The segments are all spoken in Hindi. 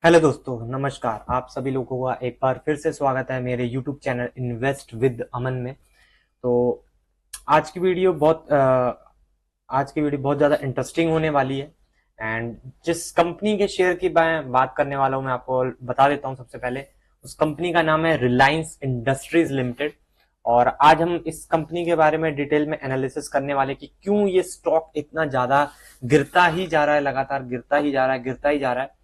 हेलो दोस्तों, नमस्कार। आप सभी लोगों का एक बार फिर से स्वागत है मेरे यूट्यूब चैनल इन्वेस्ट विद अमन में। तो आज की वीडियो बहुत ज़्यादा इंटरेस्टिंग होने वाली है। एंड जिस कंपनी के शेयर की मैं बात करने वाला हूँ, मैं आपको बता देता हूँ। सबसे पहले उस कंपनी का नाम है रिलायंस इंडस्ट्रीज लिमिटेड। और आज हम इस कंपनी के बारे में डिटेल में एनालिसिस करने वाले कि क्यों ये स्टॉक इतना ज़्यादा गिरता ही जा रहा है, लगातार गिरता ही जा रहा है, गिरता ही जा रहा है।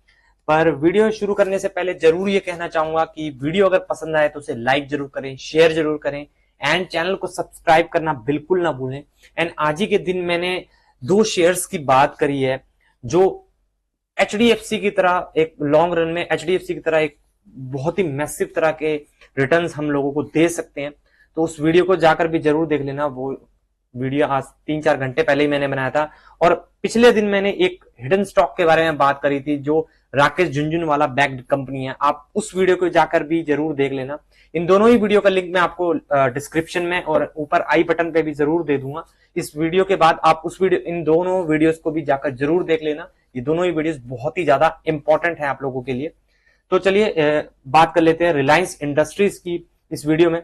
पर वीडियो शुरू करने से पहले जरूर ये कहना चाहूंगा कि वीडियो अगर पसंद आए तो उसे लाइक जरूर करें, शेयर जरूर करें एंड चैनल को सब्सक्राइब करना बिल्कुल ना भूलें। एंड आज ही के दिन मैंने दो शेयर्स की बात करी है जो एचडीएफसी की तरह एक लॉन्ग रन में एचडीएफसी की तरह एक बहुत ही मैसिव तरह के रिटर्न्स हम लोगों को दे सकते हैं। तो उस वीडियो को जाकर भी जरूर देख लेना। वो वीडियो आज 3-4 घंटे पहले ही मैंने बनाया था। और पिछले दिन मैंने एक हिडन स्टॉक के बारे में बात करी थी जो राकेश झुनझुनवाला बैक्ड कंपनी है। आप उस वीडियो को जाकर भी जरूर देख लेना। इन दोनों ही वीडियो का लिंक मैं आपको डिस्क्रिप्शन में और ऊपर आई बटन पे भी जरूर दे दूंगा। इस वीडियो के बाद आप इन दोनों वीडियोस को भी जाकर जरूर देख लेना। ये दोनों ही वीडियोस बहुत ही ज्यादा इंपॉर्टेंट है आप लोगों के लिए। तो चलिए बात कर लेते हैं रिलायंस इंडस्ट्रीज की इस वीडियो में।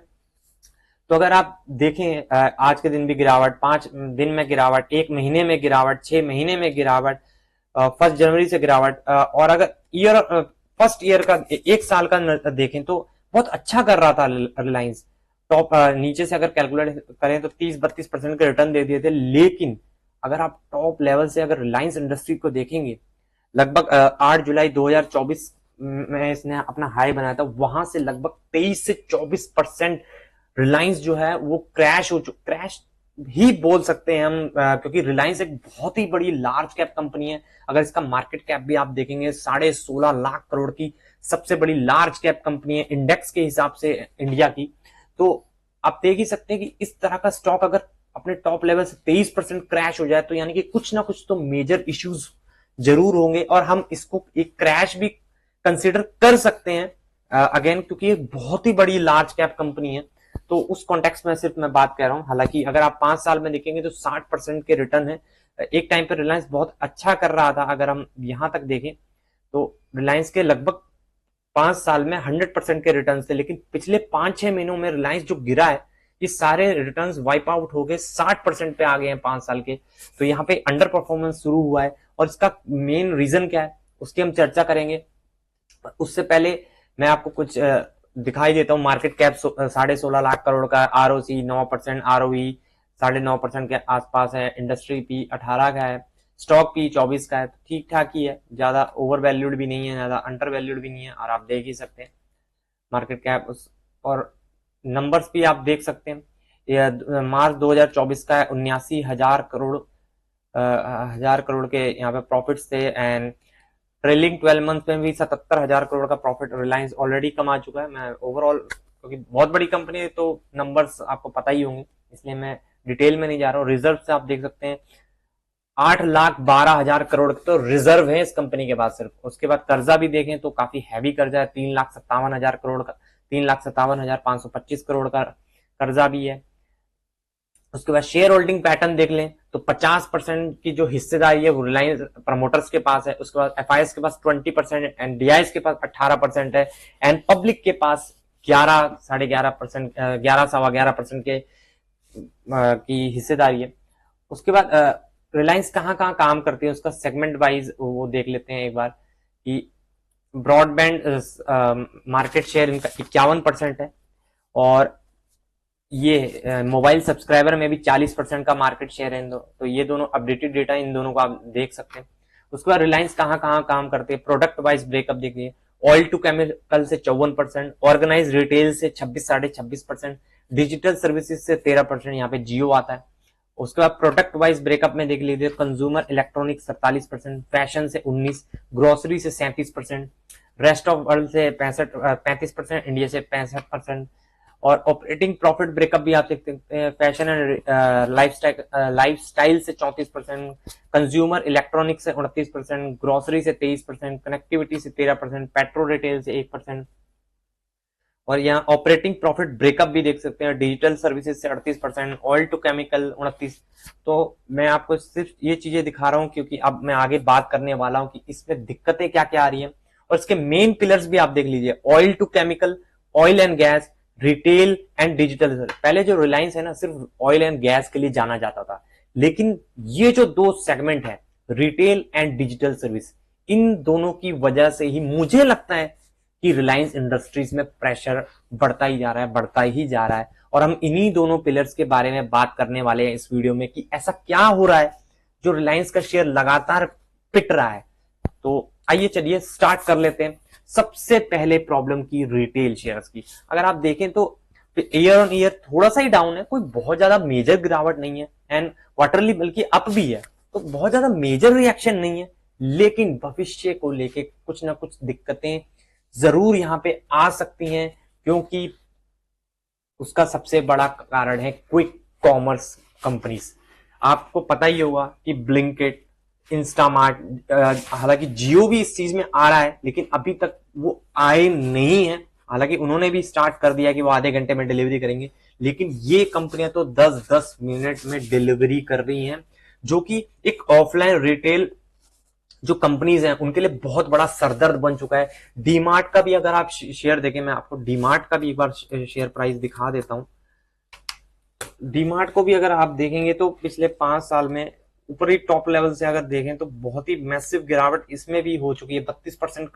तो अगर आप देखें आज के दिन भी गिरावट, 5 दिन में गिरावट, 1 महीने में गिरावट, 6 महीने में गिरावट, 1 जनवरी से गिरावट, और अगर फर्स्ट ईयर का 1 साल का देखें तो बहुत अच्छा कर रहा था रिलायंस। टॉप नीचे से अगर कैलकुलेट करें तो 30-32% के रिटर्न दे दिए थे। लेकिन अगर आप टॉप लेवल से अगर रिलायंस इंडस्ट्री को देखेंगे, लगभग 8 जुलाई 2024 में इसने अपना हाई बनाया था। वहां से लगभग 23 से 24% रिलायंस जो है वो क्रैश ही बोल सकते हैं हम, क्योंकि रिलायंस एक बहुत ही बड़ी लार्ज कैप कंपनी है। अगर इसका मार्केट कैप भी आप देखेंगे 16.5 लाख करोड़ की सबसे बड़ी लार्ज कैप कंपनी है इंडेक्स के हिसाब से इंडिया की। तो आप देख ही सकते हैं कि इस तरह का स्टॉक अगर अपने टॉप लेवल से 23% क्रैश हो जाए तो यानी कि कुछ ना कुछ तो मेजर इश्यूज जरूर होंगे और हम इसको एक क्रैश भी कंसिडर कर सकते हैं अगेन, क्योंकि ये बहुत ही बड़ी लार्ज कैप कंपनी है। तो उस कॉन्टेक्स्ट में सिर्फ मैं बात कर रहा हूं। हालांकि अगर आप 5 साल में देखेंगे तो 60% के रिटर्न है। एक टाइम पर रिलायंस बहुत अच्छा कर रहा था। अगर हम यहां तक देखें तो रिलायंस के लगभग 5 साल में 100% के रिटर्न थे। लेकिन पिछले 5-6 महीनों में रिलायंस जो गिरा है, ये सारे रिटर्न्स वाइप आउट हो गए, 60% पे आ गए हैं 5 साल के। तो यहाँ पे अंडर परफॉर्मेंस शुरू हुआ है और इसका मेन रीजन क्या है उसकी हम चर्चा करेंगे। उससे पहले मैं आपको कुछ दिखाई देता हूँ। मार्केट कैप 16.5 लाख करोड़ का, आरओसी 9%, आरओई 9.5% के आसपास है, इंडस्ट्री पी 18 का है, स्टॉक पी 24 का है। तो ठीक ठाक ही है, ज्यादा ओवर वैल्यूड भी नहीं है, ज्यादा अंडर वैल्यूड भी नहीं है। और आप देख ही सकते हैं मार्केट कैप और नंबर्स भी आप देख सकते हैं। मार्च 2024 का है 79,000 करोड़, 1000 करोड़ के यहाँ पे प्रॉफिट्स थे। एंड ट्रेलिंग 12 मंथ में भी 77,000 करोड़ का प्रॉफिट रिलायंस ऑलरेडी कमा चुका है। मैं ओवरऑल, क्योंकि बहुत बड़ी कंपनी है तो नंबर्स आपको पता ही होंगे, इसलिए मैं डिटेल में नहीं जा रहा हूँ। रिजर्व से आप देख सकते हैं 8,12,000 करोड़ तो रिजर्व है इस कंपनी के पास सिर्फ। उसके बाद कर्जा भी देखें तो काफी हैवी कर्जा है, 3,57,000 करोड़ का, 3,57,525 करोड़ का कर्जा भी है। उसके बाद शेयर होल्डिंग पैटर्न देख लें तो 50% की जो हिस्सेदारी है वो रिलायंस प्रमोटर्स के पास है। उसके बाद एफआईएस के पास 20% एंड डीआईएस के पास 18% है। एंड पब्लिक के पास 11-11.5%, 11-11.25% के की हिस्सेदारी है। उसके बाद रिलायंस कहाँ कहाँ काम करती है उसका सेगमेंट वाइज वो देख लेते हैं एक बार कि ब्रॉडबैंड मार्केट शेयर इनका 51% है। और ये मोबाइल सब्सक्राइबर में भी 40% का मार्केट शेयर है। तो ये दोनों अपडेटेड डेटा, इन दोनों को आप देख सकते हैं। उसके बाद रिलायंस कहाँ कहाँ काम करते हैं, प्रोडक्ट वाइज ब्रेकअप देखिए। ऑयल टू केमिकल से 54%, ऑर्गेनाइज रिटेल से 26-26%, डिजिटल सर्विसेज से 13%, यहाँ पे जियो आता है। उसके बाद प्रोडक्ट वाइज ब्रेकअप में देख लीजिए, कंज्यूमर इलेक्ट्रॉनिक 47%, फैशन से 19%, ग्रोसरी से 37%, रेस्ट ऑफ वर्ल्ड से 35%, इंडिया से 65%। और ऑपरेटिंग प्रॉफिट ब्रेकअप भी आप देख सकते हैं, फैशन एंड लाइफस्टाइल से 34%, कंज्यूमर इलेक्ट्रॉनिक से 29%, ग्रोसरी से 23%, कनेक्टिविटी से 13%, पेट्रोल रिटेल से 1%। और यहाँ ऑपरेटिंग प्रॉफिट ब्रेकअप भी देख सकते हैं, डिजिटल सर्विसेज से 38%, ऑयल टू केमिकल 29%। तो मैं आपको सिर्फ ये चीजें दिखा रहा हूँ क्योंकि अब मैं आगे बात करने वाला हूँ कि इसमें दिक्कतें क्या क्या आ रही है और इसके मेन पिलर्स भी आप देख लीजिए, oil to chemical, oil and gas, retail and digital. पहले जो रिलायंस है ना सिर्फ ऑयल एंड गैस के लिए जाना जाता था, लेकिन ये जो दो सेगमेंट है रिटेल एंड डिजिटल सर्विस, इन दोनों की वजह से ही मुझे लगता है कि रिलायंस इंडस्ट्रीज में प्रेशर बढ़ता ही जा रहा है, बढ़ता ही जा रहा है। और हम इन्हीं दोनों पिलर्स के बारे में बात करने वाले हैं इस वीडियो में कि ऐसा क्या हो रहा है जो रिलायंस का शेयर लगातार पिट रहा है। तो आइए चलिए स्टार्ट कर लेते हैं। सबसे पहले प्रॉब्लम की रिटेल शेयर्स की अगर आप देखें तो ईयर ऑन ईयर थोड़ा सा ही डाउन है, कोई बहुत ज्यादा मेजर गिरावट नहीं है, एंड क्वार्टरली बल्कि अप भी है, तो बहुत ज्यादा मेजर रिएक्शन नहीं है। लेकिन भविष्य को लेके कुछ ना कुछ दिक्कतें जरूर यहां पे आ सकती हैं, क्योंकि उसका सबसे बड़ा कारण है क्विक कॉमर्स कंपनीज। आपको पता ही होगा कि ब्लिंकिट, इंस्टामार्ट, हालांकि जियो भी इस चीज में आ रहा है लेकिन अभी तक वो आए नहीं है। हालांकि उन्होंने भी स्टार्ट कर दिया कि वो आधे घंटे में डिलीवरी करेंगे, लेकिन ये कंपनियां तो 10-10 मिनट में डिलीवरी कर रही हैं, जो कि एक ऑफलाइन रिटेल जो कंपनीज हैं उनके लिए बहुत बड़ा सरदर्द बन चुका है। डीमार्ट का भी अगर आप शेयर देखें, मैं आपको डीमार्ट का भी एक बार शेयर प्राइस दिखा देता हूं। डीमार्ट को भी अगर आप देखेंगे तो पिछले 5 साल में ऊपरी टॉप लेवल से अगर देखें तो बहुत ही मैसिव गिरावट इसमें भी हो चुकी है। 32%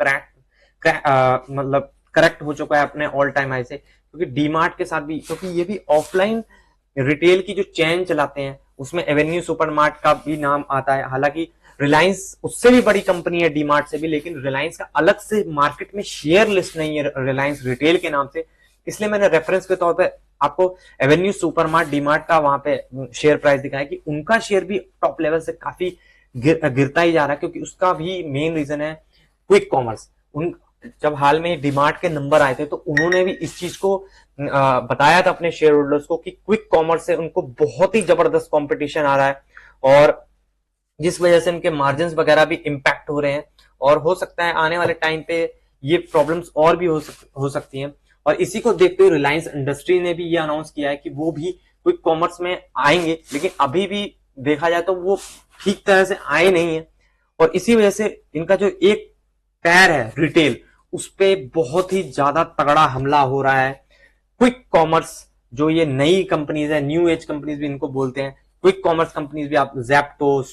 मतलब करेक्ट हो चुका है अपने ऑल टाइम हाई से, क्योंकि डीमार्ट के साथ भी, क्योंकि ये भी ऑफलाइन रिटेल की जो चेन चलाते हैं उसमें एवेन्यू सुपरमार्ट का भी नाम आता है। हालांकि रिलायंस उससे भी बड़ी कंपनी है डीमार्ट से भी, लेकिन रिलायंस का अलग से मार्केट में शेयर लिस्ट नहीं है रिलायंस रिटेल के नाम से, इसलिए मैंने रेफरेंस के तौर पे आपको एवेन्यू सुपरमार्ट डीमार्ट का वहां पे शेयर प्राइस दिखाया कि उनका शेयर भी टॉप लेवल से काफी गिरता ही जा रहा है, क्योंकि उसका भी मेन रीजन है क्विक कॉमर्स। उन जब हाल में डीमार्ट के नंबर आए थे तो उन्होंने भी इस चीज को बताया था अपने शेयर होल्डर्स को कि क्विक कॉमर्स से उनको बहुत ही जबरदस्त कंपटीशन आ रहा है, और जिस वजह से उनके मार्जिन वगैरह भी इंपैक्ट हो रहे हैं, और हो सकता है आने वाले टाइम पे ये प्रॉब्लम्स और भी हो सकती हैं। और इसी को देखते हुए रिलायंस इंडस्ट्री ने भी ये अनाउंस किया है कि वो भी क्विक कॉमर्स में आएंगे, लेकिन अभी भी देखा जाए तो वो ठीक तरह से आए नहीं है। और इसी वजह से इनका जो एक पैर है रिटेल, उस पर बहुत ही ज्यादा तगड़ा हमला हो रहा है। क्विक कॉमर्स जो ये नई कंपनीज है, न्यू एज कंपनीज भी इनको बोलते हैं, क्विक कॉमर्स कंपनीज भी, आप ज़ेप्टो,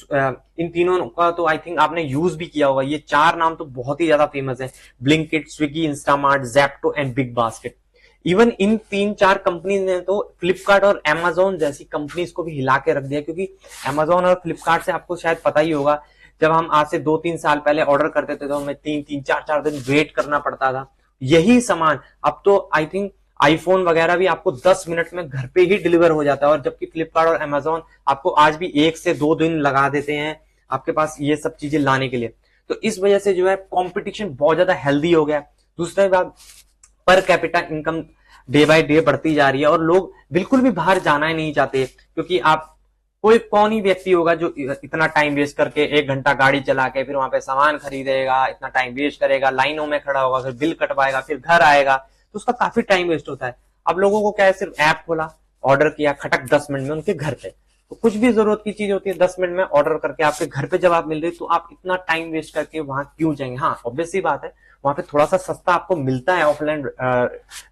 इन तीनों का तो आई थिंक आपने यूज भी किया होगा। ये 4 नाम तो बहुत ही ज्यादा फेमस है, Blinkit, Swiggy, Instamart, Zepto and big basket. Even in 3-4 companies ने तो फ्लिपकार्ट और अमेजोन जैसी कंपनीज को भी हिला के रख दिया, क्योंकि अमेजोन और फ्लिपकार्ट से आपको शायद पता ही होगा, जब हम आज से 2-3 साल पहले ऑर्डर करते थे तो हमें 3-4 दिन वेट करना पड़ता था। यही सामान अब तो आई थिंक आईफोन वगैरह भी आपको 10 मिनट में घर पे ही डिलीवर हो जाता है, और जबकि फ्लिपकार्ट और अमेजोन आपको आज भी 1 से 2 दिन लगा देते हैं आपके पास ये सब चीजें लाने के लिए। तो इस वजह से जो है कंपटीशन बहुत ज्यादा हेल्दी हो गया। दूसरी बात, per capita income day by day बढ़ती जा रही है, और लोग बिल्कुल भी बाहर जाना ही नहीं चाहते, क्योंकि आप कौन ही व्यक्ति होगा जो इतना टाइम वेस्ट करके 1 घंटा गाड़ी चला के फिर वहां पे सामान खरीदेगा, इतना टाइम वेस्ट करेगा, लाइनों में खड़ा होगा, फिर बिल कटवाएगा, फिर घर आएगा, तो उसका काफी टाइम वेस्ट होता है। अब लोगों को क्या है, सिर्फ ऐप खोला, ऑर्डर किया, खटक 10 मिनट में उनके घर पे। तो कुछ भी जरूरत की चीज होती है 10 मिनट में ऑर्डर करके आपके घर पे जब आप मिल रही, तो आप इतना टाइम वेस्ट करके वहां क्यों जाएंगे। हाँ, ऑब्वियस सी बात है, वहां पे थोड़ा सा सस्ता आपको मिलता है ऑफलाइन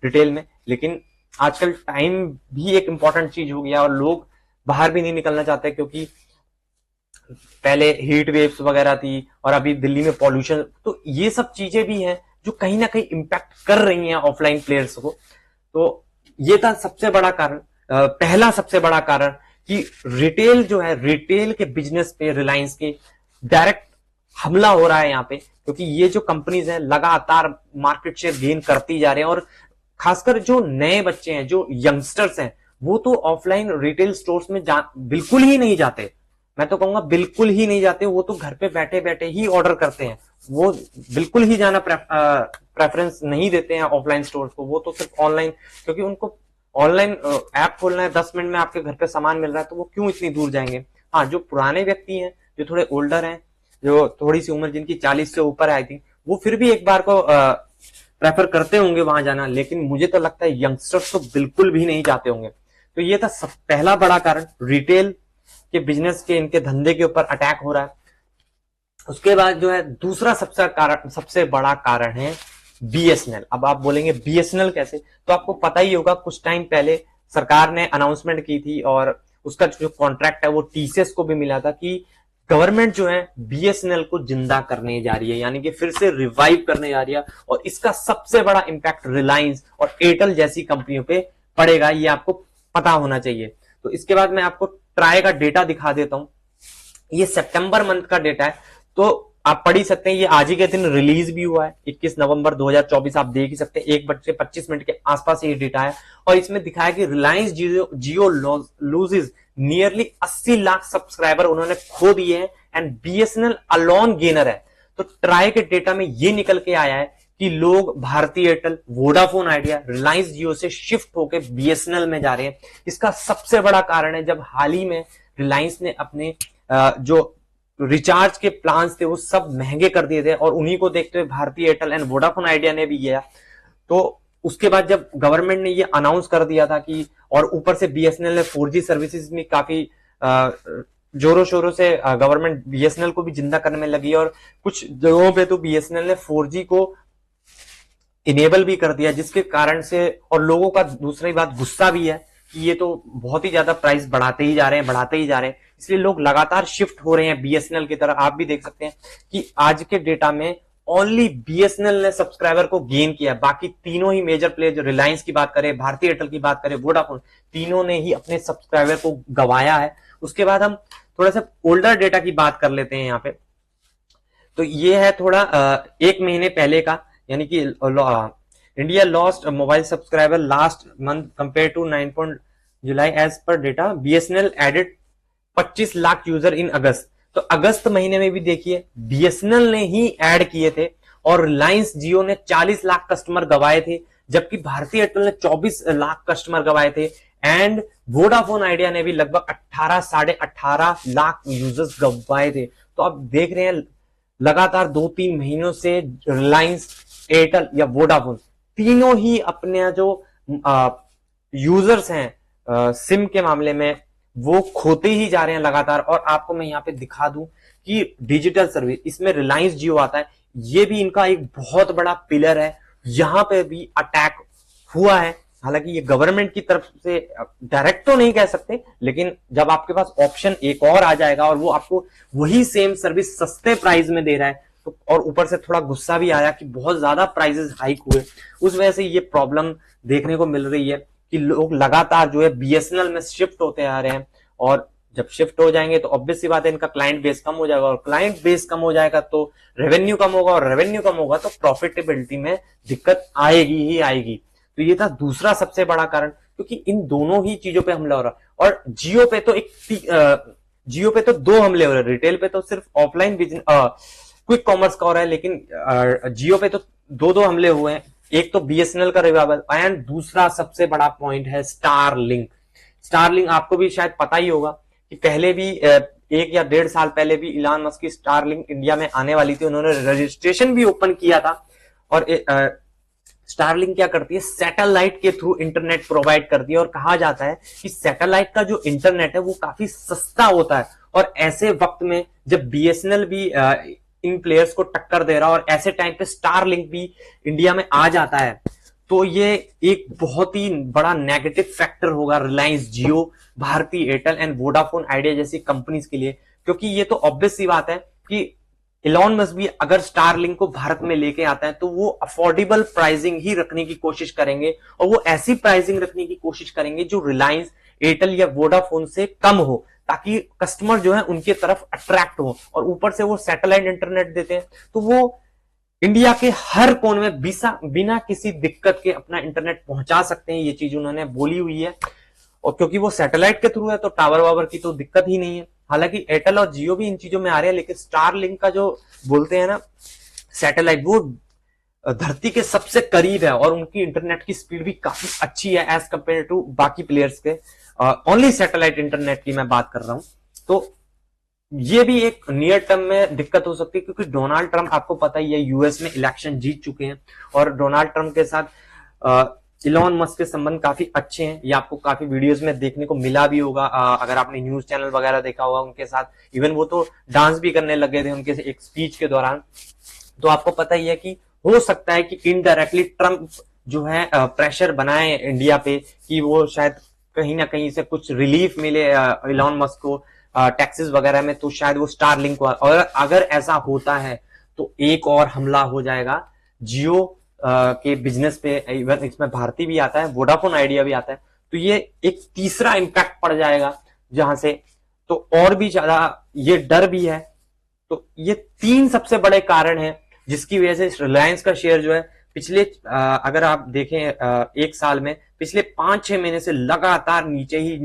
रिटेल में, लेकिन आजकल टाइम भी एक इंपॉर्टेंट चीज हो गया, और लोग बाहर भी नहीं निकलना चाहते, क्योंकि पहले हीट वेव्स वगैरह थी और अभी दिल्ली में पॉल्यूशन, तो ये सब चीजें भी हैं जो कहीं ना कहीं इंपैक्ट कर रही हैं ऑफलाइन प्लेयर्स को। तो ये था सबसे बड़ा कारण, पहला सबसे बड़ा कारण कि रिटेल जो है, रिटेल के बिजनेस पे रिलायंस के डायरेक्ट हमला हो रहा है यहाँ पे, क्योंकि ये जो कंपनीज हैं लगातार मार्केट शेयर गेन करती जा रहे हैं, और खासकर जो नए बच्चे हैं, जो यंगस्टर्स हैं, वो तो ऑफलाइन रिटेल स्टोर्स में बिल्कुल ही नहीं जाते। मैं तो कहूंगा बिल्कुल ही नहीं जाते, वो तो घर पे बैठे बैठे ही ऑर्डर करते हैं, वो बिल्कुल ही जाना प्रेफरेंस नहीं देते हैं ऑफलाइन स्टोर्स को, वो तो सिर्फ ऑनलाइन, क्योंकि उनको ऑनलाइन ऐप खोलना है, 10 मिनट में आपके घर पे सामान मिल रहा है, तो वो क्यों इतनी दूर जाएंगे। हाँ, जो पुराने व्यक्ति हैं, जो थोड़े ओल्डर हैं, जो थोड़ी सी उम्र जिनकी 40 से ऊपर है आई थिंक, वो फिर भी एक बार को प्रेफर करते होंगे वहां जाना, लेकिन मुझे तो लगता है यंगस्टर्स तो बिल्कुल भी नहीं जाते होंगे। तो ये था पहला बड़ा कारण, रिटेल के बिजनेस के, इनके धंधे के ऊपर अटैक हो रहा है। उसके बाद जो है दूसरा सबसे बड़ा कारण है बीएसएनएल। अब आप बोलेंगे बीएसएनएल कैसे, तो आपको पता ही होगा कुछ टाइम पहले सरकार ने अनाउंसमेंट की थी और उसका जो कॉन्ट्रैक्ट है वो टीसीएस को भी मिला था कि गवर्नमेंट जो है बीएसएनएल को जिंदा करने जा रही है, यानी कि फिर से रिवाइव करने जा रही है। और इसका सबसे बड़ा इंपैक्ट रिलायंस और एयरटेल जैसी कंपनियों पे पड़ेगा, ये आपको पता होना चाहिए। तो इसके बाद मैं आपको ट्राई का डेटा दिखा देता हूं। ये सितंबर मंथ का डेटा है, तो आप पढ़ ही सकते हैं, ये आज ही के दिन रिलीज भी हुआ है 21 नवंबर 2024। आप देख ही सकते हैं 1:25 के आसपास ये डेटा है और इसमें दिखाया कि रिलायंस जियो लूजेस नियरली 80 लाख सब्सक्राइबर उन्होंने खो दिए हैं एंड बीएसएनएल अलोन गेनर है। तो ट्राई के डेटा में ये निकल के आया है कि लोग Bharti Airtel, Vodafone Idea, Reliance Jio से शिफ्ट होकर बीएसएनएल में जा रहे हैं। इसका सबसे बड़ा कारण है जब हाल ही में रिलायंस ने अपने जो रिचार्ज के प्लान्स थे वो सब महंगे कर दिए थे और उन्हीं को देखते हुए Bharti Airtel and Vodafone Idea ने भी किया। तो उसके बाद जब गवर्नमेंट ने ये अनाउंस कर दिया था कि, और ऊपर से बीएसएनएल ने 4G सर्विसेज में काफी जोरों शोरों से गवर्नमेंट बीएसएनएल को भी जिंदा करने में लगी और कुछ जगहों पे तो बीएसएनएल ने 4G को इनेबल भी कर दिया, जिसके कारण से, और लोगों का दूसरी बात गुस्सा भी है कि ये तो बहुत ही ज्यादा प्राइस बढ़ाते ही जा रहे हैं, इसलिए लोग लगातार शिफ्ट हो रहे हैं बीएसएनएल की तरफ। आप भी देख सकते हैं कि आज के डेटा में ओनली बीएसएनएल ने सब्सक्राइबर को गेन किया, बाकी तीनों ही मेजर प्लेयर, जो रिलायंस की बात करें, भारती एयरटेल की बात करें, वोडाफोन, तीनों ने ही अपने सब्सक्राइबर को गंवाया है। उसके बाद हम थोड़ा सा ओल्डर डेटा की बात कर लेते हैं यहाँ पे। तो ये है थोड़ा 1 महीने पहले का, यानी कि India lost mobile subscriber last month compare to 9 July as per data, BSNL added 25 lakh user in August. तो अगस्त महीने में भी देखिए बीएसएनएल ने ही ऐड किए थे और रिलायंस जियो ने 40 लाख कस्टमर गवाए थे, जबकि भारती एयरटेल ने 24 लाख कस्टमर गवाए थे एंड वोडाफोन आइडिया ने भी लगभग 18 साढ़े 18 लाख यूजर्स गवाए थे। तो आप देख रहे हैं लगातार 2-3 महीनों से रिलायंस, एयरटेल या वोडाफोन तीनों ही अपने जो यूजर्स हैं सिम के मामले में वो खोते ही जा रहे हैं लगातार। और आपको मैं यहाँ पे दिखा दूं कि डिजिटल सर्विस, इसमें रिलायंस जियो आता है, ये भी इनका एक बहुत बड़ा पिलर है। यहां पे भी अटैक हुआ है, हालांकि ये गवर्नमेंट की तरफ से डायरेक्ट तो नहीं कह सकते, लेकिन जब आपके पास ऑप्शन एक और आ जाएगा और वो आपको वही सेम सर्विस सस्ते प्राइस में दे रहा है, तो और ऊपर से थोड़ा गुस्सा भी आया कि बहुत ज्यादा प्राइसेस हाइक हुए, उस वजह से ये प्रॉब्लम देखने को मिल रही है कि लोग लगातार जो है बीएसएनएल में शिफ्ट होते आ रहे हैं। और जब शिफ्ट हो जाएंगे तो ऑब्वियस सी बात है इनका क्लाइंट बेस कम हो जाएगा, और क्लाइंट बेस कम हो जाएगा तो रेवेन्यू कम होगा, और रेवेन्यू कम होगा तो प्रॉफिटेबिलिटी में दिक्कत आएगी ही आएगी। तो ये था दूसरा सबसे बड़ा कारण, क्योंकि इन दोनों ही चीजों पे हमला हो रहा है। और जियो पे तो 2 हमले हो रहे हैं, रिटेल पे तो सिर्फ ऑफलाइन बिजनेस क्विक कॉमर्स का हो रहा है, लेकिन जियो पे तो 2 हमले हुए हैं। एक तो बीएसएनएल का रिवाइवल एंड दूसरा सबसे बड़ा पॉइंट है स्टारलिंक। स्टारलिंक आपको भी शायद पता ही होगा कि पहले भी 1 या 1.5 साल पहले भी इलॉन मस्क की स्टारलिंक इंडिया में आने वाली थी, उन्होंने रजिस्ट्रेशन भी ओपन किया था। और स्टारलिंक क्या करती है, सैटेलाइट के थ्रू इंटरनेट प्रोवाइड करती है, और कहा जाता है कि सैटेलाइट का जो इंटरनेट है वो काफी सस्ता होता है। और ऐसे वक्त में जब बीएसएनएल भी इन प्लेयर्स को टक्कर दे रहा है और ऐसे टाइम पे स्टारलिंक भी इंडिया में आ जाता है, तो ये एक बहुत ही बड़ा नेगेटिव फैक्टर होगा Reliance Jio, Bharti Airtel and Vodafone Idea जैसी कंपनीज के लिए। क्योंकि ये तो ऑब्वियस सी बात है कि इलॉन मस्क भी अगर स्टारलिंक को भारत में लेके आता है तो वो अफोर्डेबल प्राइसिंग ही रखने की कोशिश करेंगे, और वो ऐसी प्राइसिंग रखने की कोशिश करेंगे जो रिलायंस, एयरटेल या वोडाफोन से कम हो, ताकि कस्टमर जो है उनके तरफ अट्रैक्ट हो। और ऊपर से वो सैटेलाइट इंटरनेट देते हैं तो वो इंडिया के हर कोने में बिना किसी दिक्कत के अपना इंटरनेट पहुंचा सकते हैं। ये चीज उन्होंने बोली हुई है, और क्योंकि वो सैटेलाइट के थ्रू है तो टावर वावर की तो दिक्कत ही नहीं है। हालांकि एयरटेल और जियो भी इन चीजों में आ रहे हैं, लेकिन स्टारलिंक का जो बोलते हैं ना सैटेलाइट, वो धरती के सबसे करीब है और उनकी इंटरनेट की स्पीड भी काफी अच्छी है एज कंपेयर टू बाकी प्लेयर्स के। ओनली सैटेलाइट इंटरनेट की मैं बात कर रहा हूं। तो ये भी एक नियर टर्म में दिक्कत हो सकती है, क्योंकि डोनाल्ड ट्रंप आपको पता ही है यूएस में इलेक्शन जीत चुके हैं, और डोनाल्ड ट्रंप के साथ इलॉन मस्क के संबंध काफी अच्छे हैं, ये आपको काफी वीडियोस में देखने को मिला भी होगा। अगर आपने न्यूज चैनल वगैरह देखा होगा उनके साथ, इवन वो तो डांस भी करने लगे थे उनके एक स्पीच के दौरान। तो आपको पता ही है कि हो सकता है कि इनडायरेक्टली ट्रम्प जो है प्रेशर बनाए इंडिया पे कि वो शायद कहीं ना कहीं से कुछ रिलीफ मिले इलॉन मस्क को टैक्सेस वगैरह में, तो शायद वो स्टारलिंक को, और अगर ऐसा होता है तो एक और हमला हो जाएगा जियो के बिजनेस पे। इवन इसमें भारती भी आता है, वोडाफोन आइडिया भी आता है, तो ये एक तीसरा इंपैक्ट पड़ जाएगा जहां से, तो और भी ज्यादा ये डर भी है। तो ये 3 सबसे बड़े कारण हैं जिसकी वजह से रिलायंस का शेयर जो है पिछले अगर आप देखें 1 साल में पिछले 5-6 महीने से लगातार नीचे ही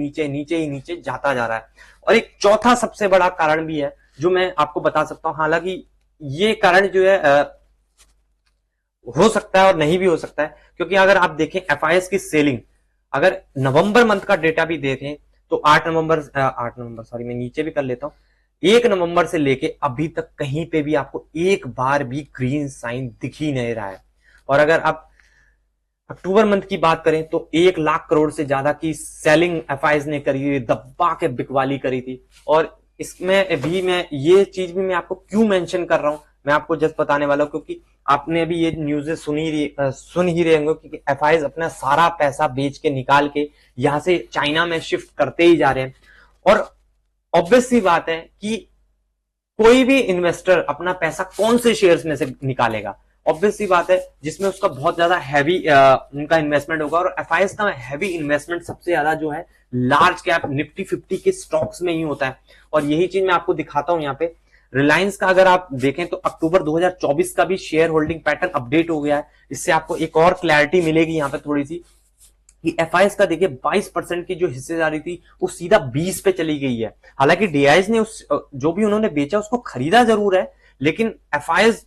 नीचे जाता जा रहा है। और एक चौथा सबसे बड़ा कारण भी है जो मैं आपको बता सकता हूं, हालांकि ये कारण जो है हो सकता है और नहीं भी हो सकता है, क्योंकि अगर आप देखें एफआईएस की सेलिंग, अगर नवंबर मंथ का डेटा भी देखें तो 8 नवंबर सॉरी मैं नीचे भी कर लेता हूं, 1 नवंबर से लेके अभी तक कहीं पे भी आपको एक बार भी ग्रीन साइन दिख ही नहीं रहा है। और अगर आप अक्टूबर मंथ की बात करें तो 1 लाख करोड़ से ज्यादा की सेलिंग एफआईएस ने करी, दब्बा के बिकवाली करी थी। और इसमें भी मैं ये चीज भी मैं आपको क्यों मेंशन कर रहा हूं, मैं आपको जस्ट बताने वाला हूं, क्योंकि आपने अभी ये न्यूज़ सुन ही रहे होंगे कि एफआईएस अपना सारा पैसा बेच के निकाल के यहां से चाइना में शिफ्ट करते ही जा रहे हैं। और ऑब्वियस सी बात है कि कोई भी इन्वेस्टर अपना पैसा कौन से शेयर्स में से निकालेगा, ऑब्वियस सी बात है जिसमें उसका बहुत ज्यादा हैवी उनका इन्वेस्टमेंट होगा। और एफआईएस का हैवी इन्वेस्टमेंट सबसे ज्यादा जो है लार्ज कैप निफ्टी 50 के स्टॉक्स में ही होता है। और यही चीज मैं आपको दिखाता हूं यहाँ पे। रिलायंस का अगर आप देखें तो अक्टूबर 2024 का भी शेयर होल्डिंग पैटर्न अपडेट हो गया है, इससे आपको एक और क्लैरिटी मिलेगी यहाँ पे थोड़ी सी कि एफआईएस का देखिए 22% की जो हिस्सेदारी थी वो सीधा 20 पे चली गई है। हालांकि डीआईएस ने उस जो भी उन्होंने बेचा उसको खरीदा जरूर है, लेकिन एफआईएस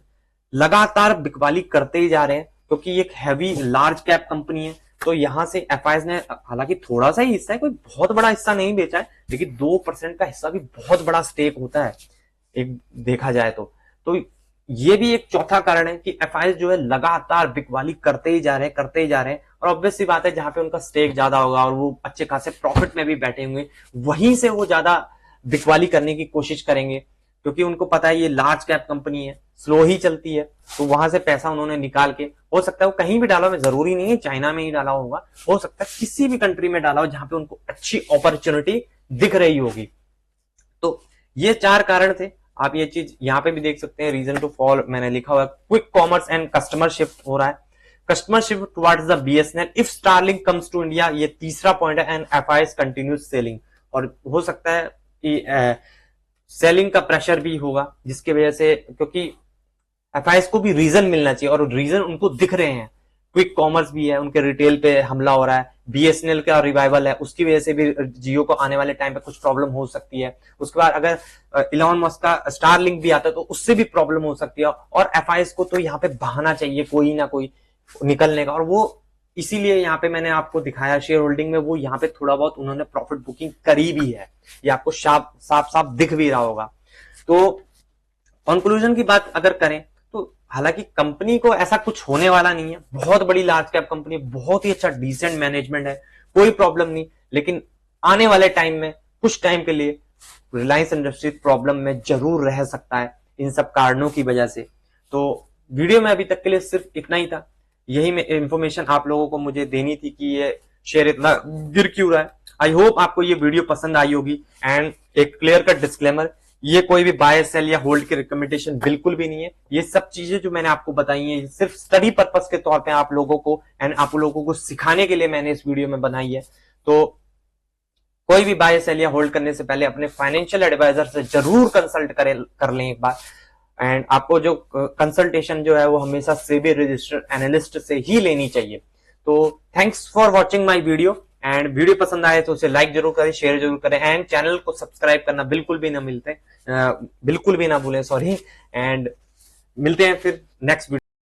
लगातार बिकवाली करते ही जा रहे हैं क्योंकि एक हैवी लार्ज कैप कंपनी है। तो यहां से एफआईएस ने हालांकि थोड़ा सा ही हिस्सा है, कोई बहुत बड़ा हिस्सा नहीं बेचा है, लेकिन 2% का हिस्सा भी बहुत बड़ा स्टेक होता है एक देखा जाए तो ये भी एक चौथा कारण है कि एफआईएस जो है लगातार बिकवाली करते ही जा रहे हैं। और ऑब्वियस सी बात है जहां पे उनका स्टेक ज्यादा होगा और वो अच्छे खासे प्रॉफिट में भी बैठे होंगे, वहीं से वो ज्यादा बिकवाली करने की कोशिश करेंगे, क्योंकि उनको पता है ये लार्ज कैप कंपनी है, स्लो ही चलती है। तो वहां से पैसा उन्होंने निकाल के, हो सकता है वो कहीं भी डाला हो, जरूरी नहीं है चाइना में ही डाला होगा, हो सकता है किसी भी कंट्री में डाला हो जहां पे उनको अच्छी अपॉर्चुनिटी दिख रही होगी। तो ये 4 कारण थे। आप ये चीज यहाँ पे भी देख सकते हैं, रीजन टू फॉल मैंने लिखा हुआ है, quick commerce and customer shift हो रहा है, customer shift towards the BSNL if Starlink comes to India, ये तीसरा पॉइंट है, एंड एफआईएस कंटिन्यूज सेलिंग। और हो सकता है कि सेलिंग का प्रेशर भी होगा जिसकी वजह से, क्योंकि एफआईएस को भी रीजन मिलना चाहिए और रीजन उनको दिख रहे हैं। क्विक कॉमर्स भी है, उनके रिटेल पे हमला हो रहा है, बीएसएनएल का रिवाइवल है, उसकी वजह से भी जियो को आने वाले टाइम पे कुछ प्रॉब्लम हो सकती है। उसके बाद अगर इलॉन मस्क का स्टारलिंक भी आता है तो उससे भी प्रॉब्लम हो सकती है। और एफआईएस को तो यहाँ पे बहाना चाहिए कोई ना कोई निकलने का, और वो इसीलिए यहाँ पे मैंने आपको दिखाया शेयर होल्डिंग में, वो यहाँ पे थोड़ा बहुत उन्होंने प्रॉफिट बुकिंग करी भी है, ये आपको साफ साफ दिख भी रहा होगा। तो कंक्लूजन की बात अगर करें तो हालांकि कंपनी को ऐसा कुछ होने वाला नहीं है, बहुत बड़ी लार्ज कैप कंपनी, बहुत ही अच्छा डिसेंट मैनेजमेंट है, कोई प्रॉब्लम नहीं, लेकिन आने वाले टाइम में कुछ टाइम के लिए रिलायंस इंडस्ट्रीज प्रॉब्लम में जरूर रह सकता है इन सब कारणों की वजह से। तो वीडियो में अभी तक के लिए सिर्फ इतना ही था, यही इंफॉर्मेशन आप लोगों को मुझे देनी थी कि ये शेयर इतना गिर क्यों रहा है। आई होप आपको ये वीडियो पसंद आई होगी। एंड एक क्लियर कट डिस्क्लेमर, ये कोई भी बाय सेल या होल्ड की रिकमेंडेशन बिल्कुल भी नहीं है। ये सब चीजें जो मैंने आपको बताई हैं सिर्फ स्टडी पर्पस के तौर पे आप लोगों को एंड आप लोगों को सिखाने के लिए मैंने इस वीडियो में बनाई है। तो कोई भी बाय सेल या होल्ड करने से पहले अपने फाइनेंशियल एडवाइजर से जरूर कंसल्ट कर लें एक बार। एंड आपको जो कंसल्टेशन जो है वो हमेशा सेबी रजिस्टर्ड एनालिस्ट से ही लेनी चाहिए। तो thanks for watching my video, and video पसंद आए तो उसे लाइक जरूर करें, शेयर जरूर करें, एंड चैनल को सब्सक्राइब करना बिल्कुल भी ना भूलें, सॉरी। एंड मिलते हैं फिर नेक्स्ट वीडियो।